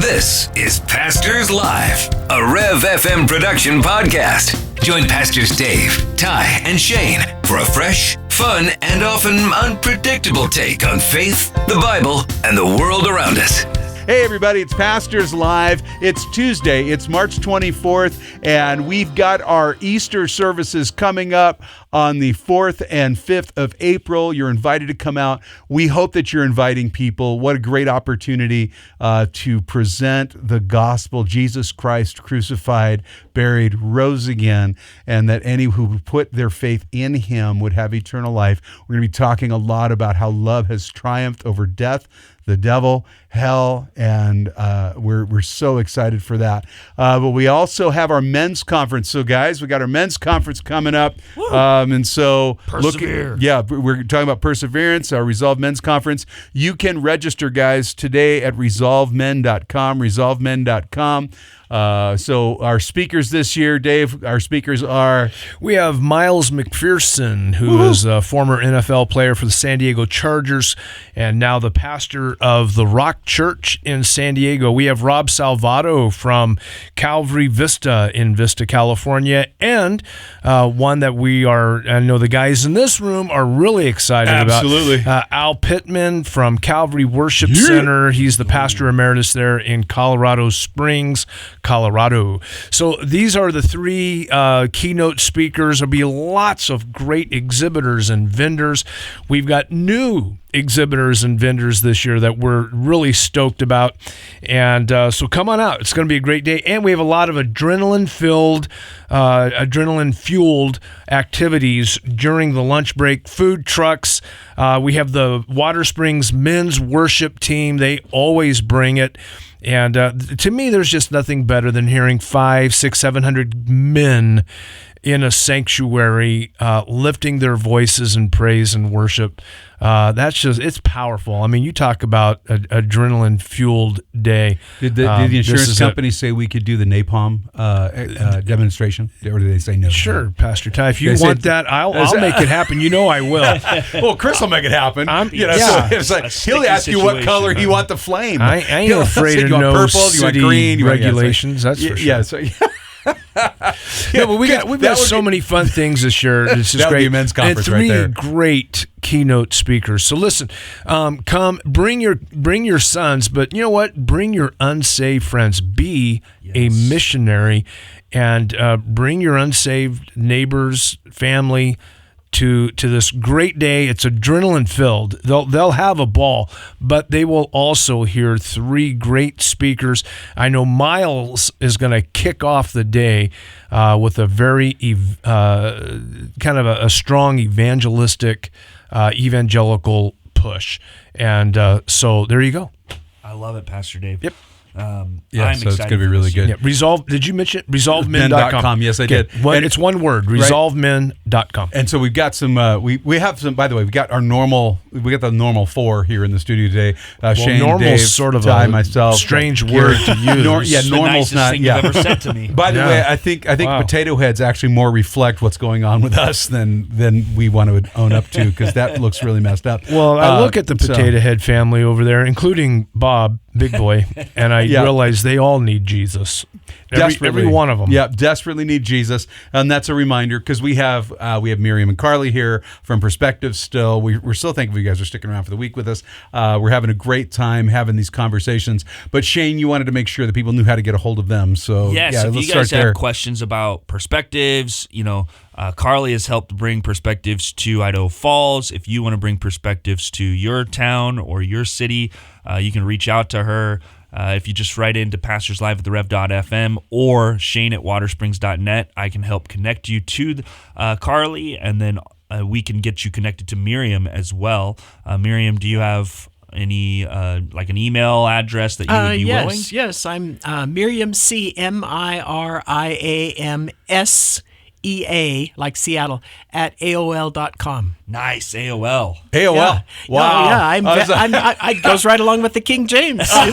This is Pastors Live, a Rev FM production podcast. Join Pastors Dave, Ty, and Shane for a fresh, fun, and often unpredictable take on faith, the Bible, and the world around us. Hey everybody, it's Pastors Live. It's Tuesday, it's March 24th, and we've got our Easter services coming up on the 4th and 5th of April. You're invited to come out. We hope that you're inviting people. What a great opportunity to present the gospel, Jesus Christ crucified, buried, rose again, and that any who put their faith in him would have eternal life. We're going to be talking a lot about how love has triumphed over death, the devil, hell, and we're so excited for that. But we also have our men's conference. So, guys, we got our men's conference coming up, and so Persevere. we're talking about Perseverance, our Resolve Men's Conference. You can register, guys, today at resolvemen.com. Resolvemen.com. So our speakers this year, Dave, our speakers are... We have Miles McPherson, who is a former NFL player for the San Diego Chargers and now the pastor of the Rock Church in San Diego. We have Rob Salvato from Calvary Vista in Vista, California, and one that I know the guys in this room are really excited Absolutely. about. Al Pittman from Calvary Worship Center. He's the pastor emeritus there in Colorado Springs, Colorado. So these are the three keynote speakers. There'll be lots of great exhibitors and vendors. We've got new exhibitors and vendors this year that we're really stoked about. And so come on out. It's going to be a great day. And we have a lot of adrenaline-fueled activities during the lunch break. Food trucks. We have the Water Springs men's worship team. They always bring it. And to me, there's just nothing better than hearing 500, 600, 700 men in a sanctuary lifting their voices in praise and worship. It's powerful. I mean, you talk about adrenaline-fueled day. Did the insurance company say we could do the napalm demonstration? Or did they say no? Sure, Pastor Ty. If you want that, I'll make it happen. You know I will. Well, Chris will make it happen. So it's like he'll ask you what color you want the flame. I ain't afraid of no purple, city green, regulations. That's for sure. Yeah, so... But we've got so many fun things this year. This is great. Be a men's conference and three right there. Great keynote speakers. So listen, come bring your sons, but you know what? Bring your unsaved friends. Be a missionary, and bring your unsaved neighbors, family to this great day. It's adrenaline filled. They'll have a ball, but they will also hear three great speakers. I know Miles is going to kick off the day with a very kind of a strong evangelistic evangelical push, and so there you go. I love it, Pastor Dave. Yep. I'm so it's going to be really good. Yeah, Resolve. Did you mention it? ResolveMen.com. Yes, I did. It's one word. ResolveMen.com. And so we've got some. We have some. By the way, we got the normal four here in the studio today. Shane, normal's Dave, sort of Ty, a myself. strange word to use. Normal's not. Thing you've ever said to me. By the way, I think potato heads actually more reflect what's going on with us than we want to own up to, because that looks really messed up. Well, I look at the potato head family over there, incling Bob, big boy, and I realize they all need Jesus. Every one of them. Yeah, desperately need Jesus. And that's a reminder, because we have Miriam and Carly here from Perspective still. We're so thankful you guys are sticking around for the week with us. We're having a great time having these conversations. But Shane, you wanted to make sure that people knew how to get a hold of them. So if you guys have questions about Perspectives, Carly has helped bring Perspectives to Idaho Falls. If you want to bring Perspectives to your town or your city, you can reach out to her. If you just write into pastorslive@therev.fm or shane@watersprings.net, I can help connect you to Carly, and then we can get you connected to Miriam as well. Miriam, do you have any like an email address that you would be willing? Yes, I'm Miriam C. MIRIAMS EA, like Seattle, at AOL.com. Nice, AOL. AOL. Yeah. Wow. Oh, yeah, it goes right along with the King James. Yeah.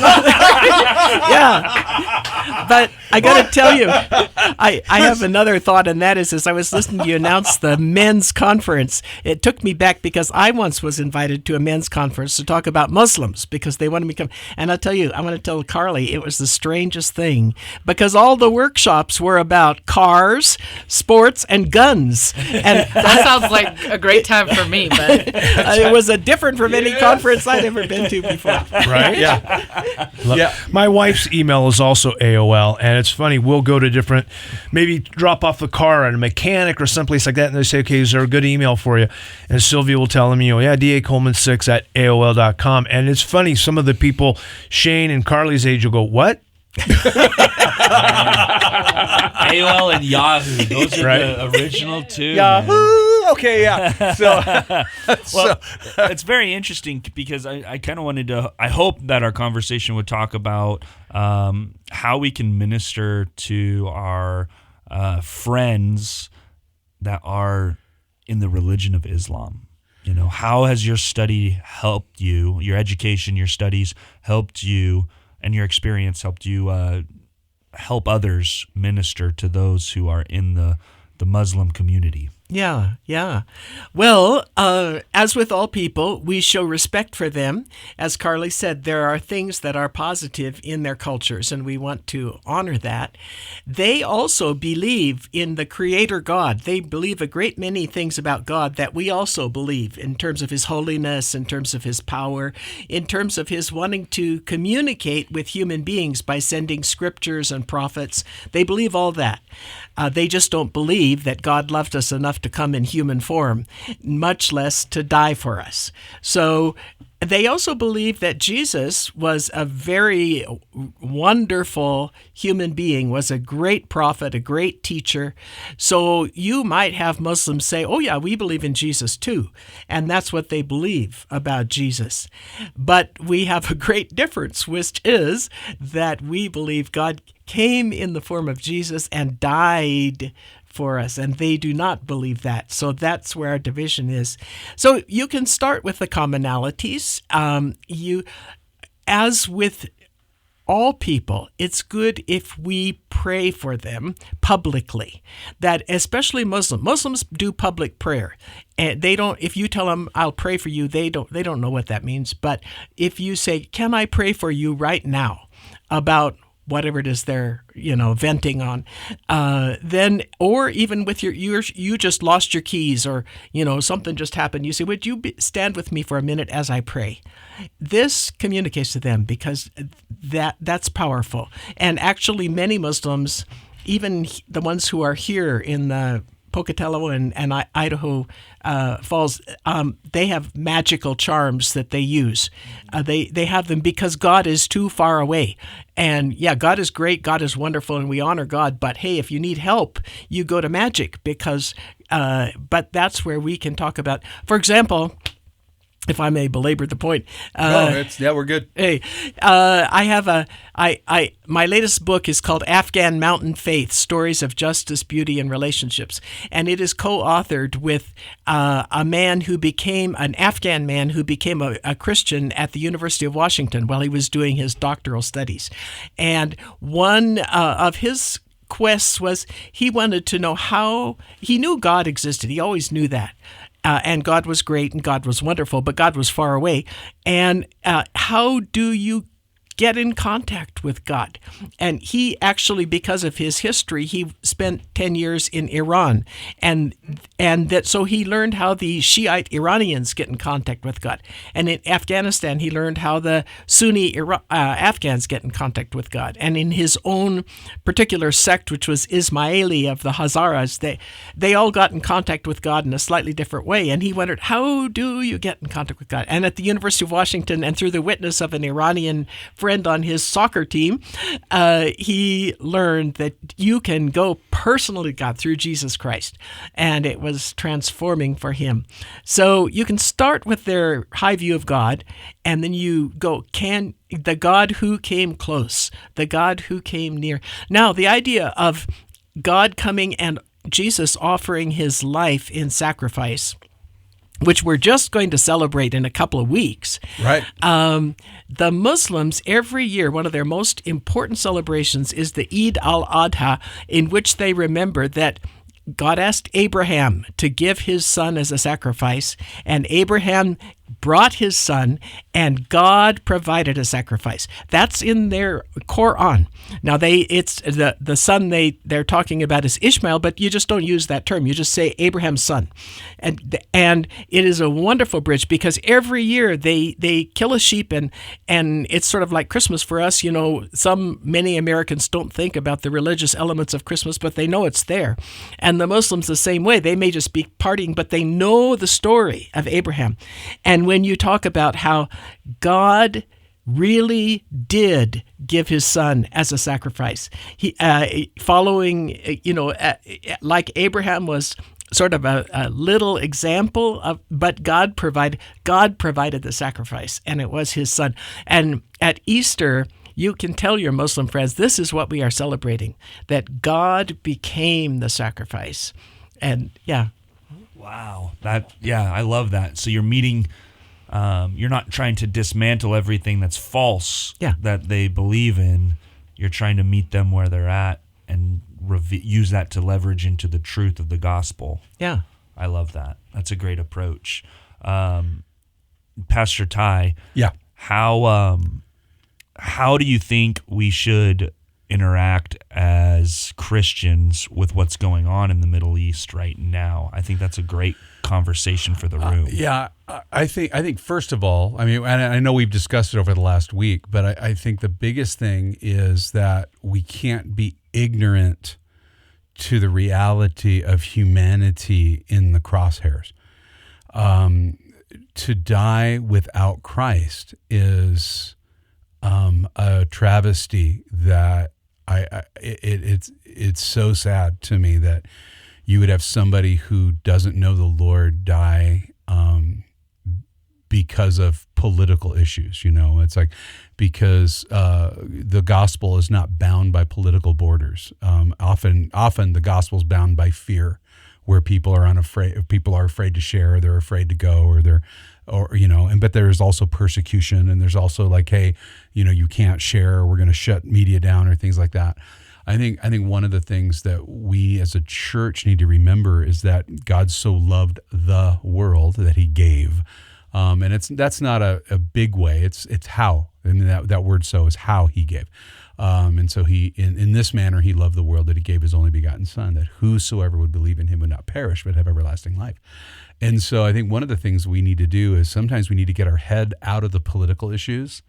But I got to tell you, I have another thought, and that is, as I was listening to you announce the men's conference, it took me back because I once was invited to a men's conference to talk about Muslims because they wanted me to come. And I'll tell you, I want to tell Carly, it was the strangest thing because all the workshops were about cars, sports, and guns. And That sounds like a great time for me, but it was different from any conference I'd ever been to before. Right? Yeah. My wife's email is also AOL, and it's funny. We'll go to different, maybe drop off the car at a mechanic or someplace like that, and they say, okay, is there a good email for you? And Sylvia will tell them, yeah, DAColeman6 at AOL.com. And it's funny, some of the people, Shane and Carly's age, will go, what? AOL and Yahoo. Those are Right. the original two. Yahoo! Okay, yeah. So, Well, it's very interesting because I kind of wanted to. I hope that our conversation would talk about how we can minister to our friends that are in the religion of Islam. How has your study helped you? Your education, your studies helped you, and your experience helped you help others minister to those who are in the Muslim community. Yeah. Well, as with all people, we show respect for them. As Carly said, there are things that are positive in their cultures, and we want to honor that. They also believe in the Creator God. They believe a great many things about God that we also believe in terms of His holiness, in terms of His power, in terms of His wanting to communicate with human beings by sending scriptures and prophets. They believe all that. They just don't believe that God loved us enough to come in human form, much less to die for us. So they also believe that Jesus was a very wonderful human being, was a great prophet, a great teacher. So you might have Muslims say, oh yeah, we believe in Jesus too. And that's what they believe about Jesus. But we have a great difference, which is that we believe God came in the form of Jesus and died for us, and they do not believe that. So that's where our division is. So you can start with the commonalities. As with all people, it's good if we pray for them publicly. That especially Muslims do public prayer, and they don't. If you tell them, "I'll pray for you," they don't know what that means. But if you say, "Can I pray for you right now about whatever it is they're venting on," then, or even with you just lost your keys, or something just happened, you say, "Would you stand with me for a minute as I pray?" This communicates to them because that's powerful. And actually, many Muslims, even the ones who are here in the Pocatello and Idaho Falls, they have magical charms that they use. They have them because God is too far away. And yeah, God is great, God is wonderful, and we honor God. But hey, if you need help, you go to magic because. But that's where we can talk about, for example, if I may belabor the point. we're good. Hey, I have my latest book is called Afghan Mountain Faith: Stories of Justice, Beauty, and Relationships, and it is co-authored with a man who became an Afghan man who became a Christian at the University of Washington while he was doing his doctoral studies, and one of his quests was he wanted to know how he knew God existed. He always knew that. And God was great and God was wonderful, but God was far away. And how do you get in contact with God? And he actually, because of his history, he spent 10 years in Iran. And that so he learned how the Shiite Iranians get in contact with God. And in Afghanistan, he learned how the Sunni Afghans get in contact with God. And in his own particular sect, which was Ismaili of the Hazaras, they all got in contact with God in a slightly different way. And he wondered, how do you get in contact with God? And at the University of Washington, and through the witness of an Iranian friend on his soccer team, he learned that you can go personally to God through Jesus Christ. And it was transforming for him. So you can start with their high view of God, and then you go, the God who came close, the God who came near. Now, the idea of God coming and Jesus offering his life in sacrifice which we're just going to celebrate in a couple of weeks. Right. The Muslims, every year, one of their most important celebrations is the Eid al-Adha, in which they remember that God asked Abraham to give his son as a sacrifice, and Abraham brought his son, and God provided a sacrifice. That's in their Quran. Now, it's the son they're talking about is Ishmael, but you just don't use that term. You just say Abraham's son, and it is a wonderful bridge because every year they kill a sheep, and it's sort of like Christmas for us. Many Americans don't think about the religious elements of Christmas, but they know it's there, and the Muslims the same way. They may just be partying, but they know the story of Abraham. And when you talk about how God really did give his son as a sacrifice, he like Abraham was sort of a little example of, but God provided the sacrifice, and it was his son. And at Easter, you can tell your Muslim friends, this is what we are celebrating, that God became the sacrifice. And yeah. Wow. I love that. So you're meeting, you're not trying to dismantle everything that's false that they believe in. You're trying to meet them where they're at and use that to leverage into the truth of the gospel. Yeah. I love that. That's a great approach. Pastor Ty. Yeah. How do you think we should interact as Christians with what's going on in the Middle East right now? I think that's a great conversation for the room. I think first of all, I mean, and I know we've discussed it over the last week, but I think the biggest thing is that we can't be ignorant to the reality of humanity in the crosshairs. To die without Christ is a travesty that it's so sad to me that you would have somebody who doesn't know the Lord die because of political issues. It's like because the gospel is not bound by political borders. Often the gospel is bound by fear, where people are afraid to share, they're afraid to go, but there's also persecution, and there's also like, hey, you can't share, or we're going to shut media down, or things like that. I think one of the things that we as a church need to remember is that God so loved the world that he gave. And that's not a big way. It's how. I mean, that word "so" is how he gave. And so he, in this manner, he loved the world that he gave his only begotten Son, that whosoever would believe in him would not perish, but have everlasting life. And so I think one of the things we need to do is sometimes we need to get our head out of the political issues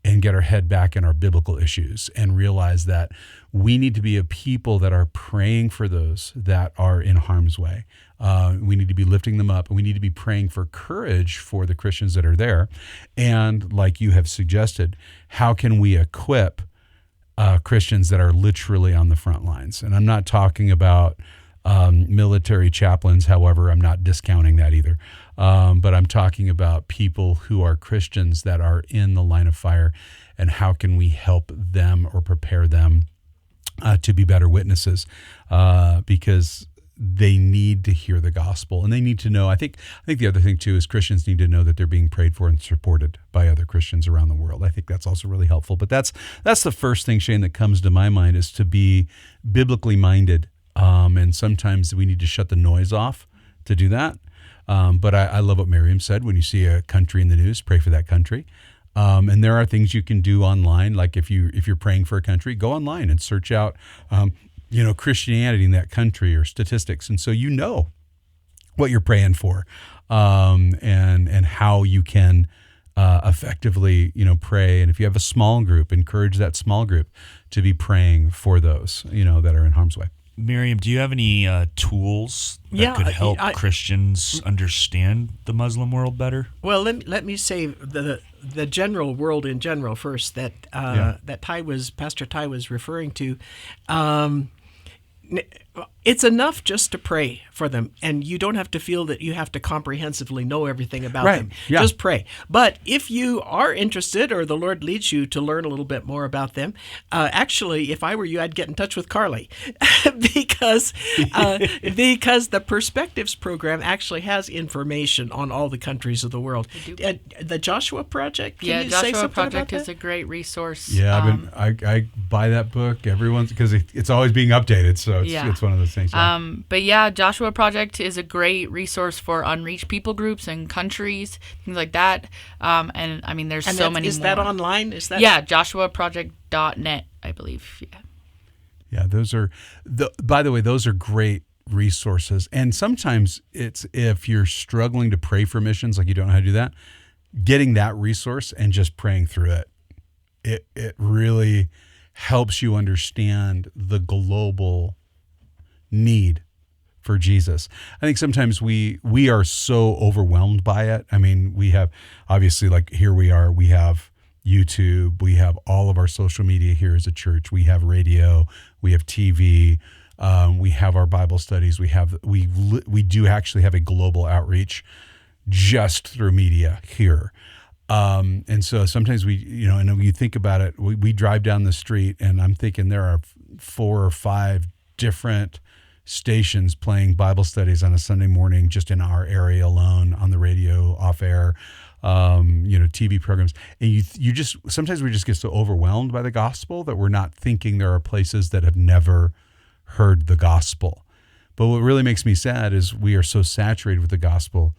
and get our head back in our biblical issues and realize that we need to be a people that are praying for those that are in harm's way. We need to be lifting them up, and we need to be praying for courage for the Christians that are there. And like you have suggested, how can we equip Christians that are literally on the front lines? And I'm not talking about military chaplains, however, I'm not discounting that either. But I'm talking about people who are Christians that are in the line of fire, and how can we help them or prepare them to be better witnesses? Because they need to hear the gospel, and they need to know. I think the other thing too is Christians need to know that they're being prayed for and supported by other Christians around the world. I think that's also really helpful. But that's the first thing, Shane, that comes to my mind, is to be biblically minded. And sometimes we need to shut the noise off to do that. But I love what Miriam said. When you see a country in the news, pray for that country. And there are things you can do online. Like if you're praying for a country, go online and search out, Christianity in that country or statistics. And so you know what you're praying for, and how you can effectively, pray. And if you have a small group, encourage that small group to be praying for those, that are in harm's way. Miriam, do you have any tools that could help Christians understand the Muslim world better? Well, let me say the general world in general first that Pastor Ty was referring to. It's enough just to pray for them, and you don't have to feel that you have to comprehensively know everything about Right, them. yeah. Just pray. But if you are interested, or the Lord leads you to learn a little bit more about them, actually, if I were you, I'd get in touch with Carly because the Perspectives program actually has information on all the countries of the world. The Joshua Project. Can you say Joshua something Project about is that? a great resource. Yeah, I buy that book every once because it's always being updated, so it's one of those things. Yeah. But yeah, Joshua Project is a great resource for unreached people groups and countries, things like that. And I mean, there's so many Is more. that online? Is that? Yeah, joshuaproject.net, I believe. Yeah. Yeah, those are by the way, those are great resources. And sometimes it's if you're struggling to pray for missions, like you don't know how to do that, getting that resource and just praying through it. It really helps you understand the global need for Jesus. I think sometimes we are so overwhelmed by it. I mean, we have obviously, like here we have YouTube, we have all of our social media here as a church, we have radio, we have TV, we have our Bible studies, we do actually have a global outreach just through media here. And so sometimes and when you think about it, we drive down the street and I'm thinking there are 4 or 5 different stations playing Bible studies on a Sunday morning just in our area alone, on the radio, off air, TV programs. And you just, sometimes we just get so overwhelmed by the gospel that we're not thinking there are places that have never heard the gospel. But what really makes me sad is we are so saturated with the gospel,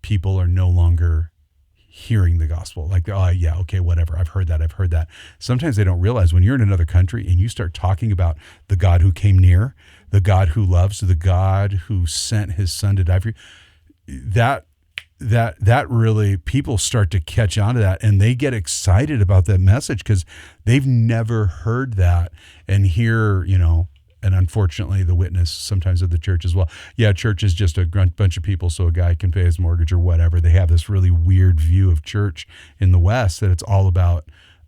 people are no longer hearing the gospel. Like, oh yeah, okay, whatever. I've heard that. Sometimes they don't realize when you're in another country and you start talking about the God who came near, the God who loves, the God who sent his son to die for you, that really, people start to catch on to that and they get excited about that message because they've never heard that and hear, and unfortunately the witness sometimes of the church as well. Yeah, church is just a bunch of people so a guy can pay his mortgage or whatever. They have this really weird view of church in the West that it's all about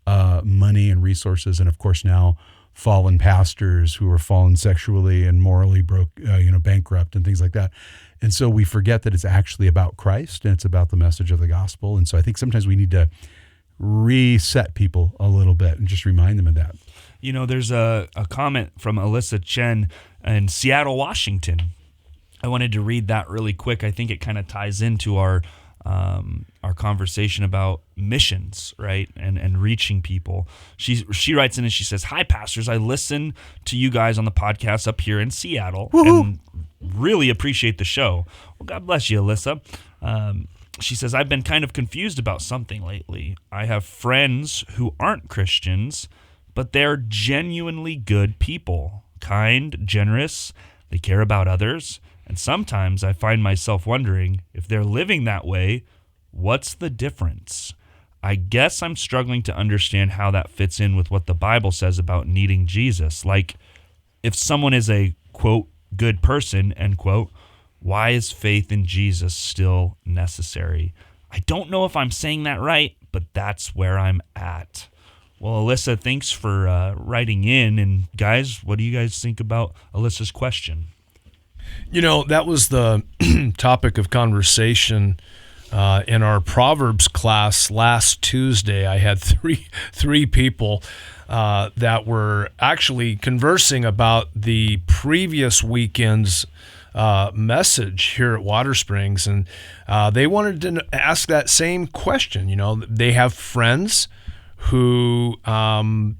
money and resources. And of course now fallen pastors who are fallen sexually and morally bankrupt and things like that. And so we forget that it's actually about Christ and it's about the message of the gospel. And so I think sometimes we need to reset people a little bit and just remind them of that. There's a comment from Alyssa Chen in Seattle, Washington. I wanted to read that really quick. I think it kind of ties into our conversation about missions, right, and reaching people. She writes in and she says, "Hi, pastors. I listen to you guys on the podcast up here in Seattle and really appreciate the show." Well, God bless you, Alyssa. She says, "I've been kind of confused about something lately. I have friends who aren't Christians, but they're genuinely good people, kind, generous, they care about others, and sometimes I find myself wondering if they're living that way, what's the difference? I guess I'm struggling to understand how that fits in with what the Bible says about needing Jesus. Like, if someone is a, quote, good person, end quote, why is faith in Jesus still necessary? I don't know if I'm saying that right, but that's where I'm at." Well, Alyssa, thanks for writing in. And guys, what do you guys think about Alyssa's question? That was the topic of conversation in our Proverbs class last Tuesday. I had three people that were actually conversing about the previous weekend's message here at Water Springs, and they wanted to ask that same question. They have friends who don't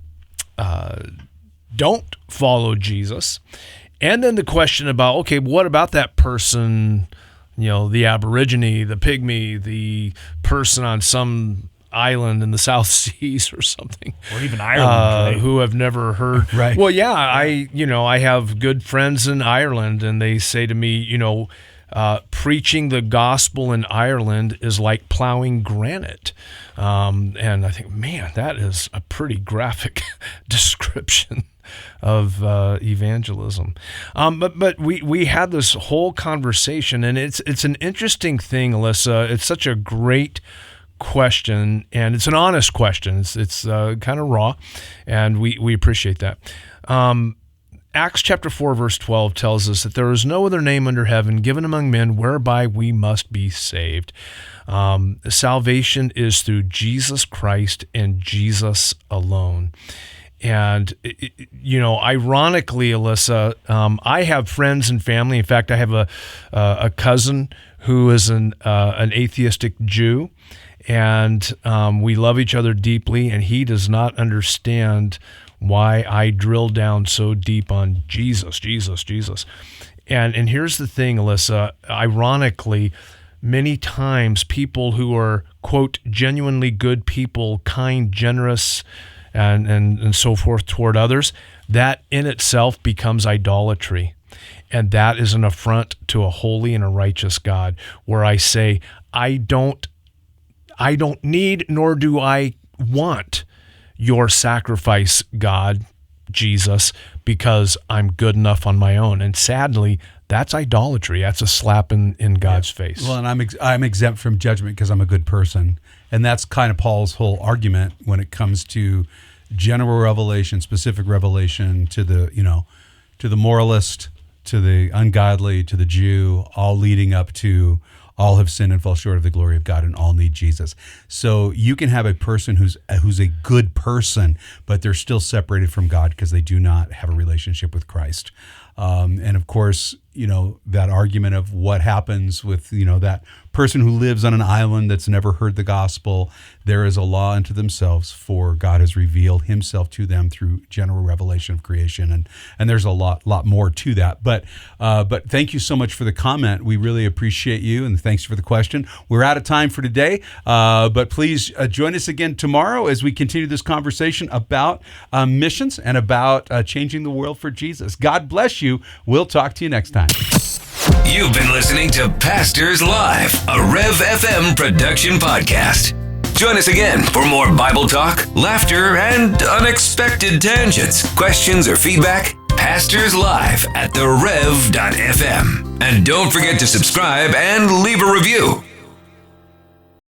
follow Jesus. And then the question about, okay, what about that person, the Aborigine, the Pygmy, the person on some island in the South Seas or something. Or even Ireland, right? Who have never heard. Right. Well, yeah, I have good friends in Ireland, and they say to me, preaching the gospel in Ireland is like plowing granite. And I think, man, that is a pretty graphic description of evangelism. But we had this whole conversation, and it's an interesting thing, Alyssa. It's such a great question, and it's an honest question. It's kind of raw, and we appreciate that. Acts chapter 4, verse 12 tells us that there is no other name under heaven given among men whereby we must be saved. Salvation is through Jesus Christ and Jesus alone. And, ironically, Alyssa, I have friends and family. In fact, I have a cousin who is an atheistic Jew, and we love each other deeply, and he does not understand why I drill down so deep on Jesus. And here's the thing, Alyssa, ironically, many times people who are, quote, genuinely good people, kind, generous, and so forth toward others, that in itself becomes idolatry. And that is an affront to a holy and a righteous God, where I say, I don't need, nor do I want your sacrifice, God, Jesus, because I'm good enough on my own. And sadly, that's idolatry. That's a slap in God's face. Well, and I'm exempt from judgment because I'm a good person. And that's kind of Paul's whole argument when it comes to general revelation, specific revelation to the moralist, to the ungodly, to the Jew, all leading up to all have sinned and fall short of the glory of God and all need Jesus. So you can have a person who's a good person, but they're still separated from God because they do not have a relationship with Christ. And of course, that argument of what happens with, that person who lives on an island that's never heard the gospel, there is a law unto themselves, for God has revealed himself to them through general revelation of creation. And there's a lot more to that. But thank you so much for the comment. We really appreciate you, and thanks for the question. We're out of time for today, but please join us again tomorrow as we continue this conversation about missions and about changing the world for Jesus. God bless you. We'll talk to you next time. You've been listening to Pastors Live, a Rev FM production podcast. Join us again for more Bible talk, laughter, and unexpected tangents. Questions or feedback? Pastors Live at therev.fm. And don't forget to subscribe and leave a review.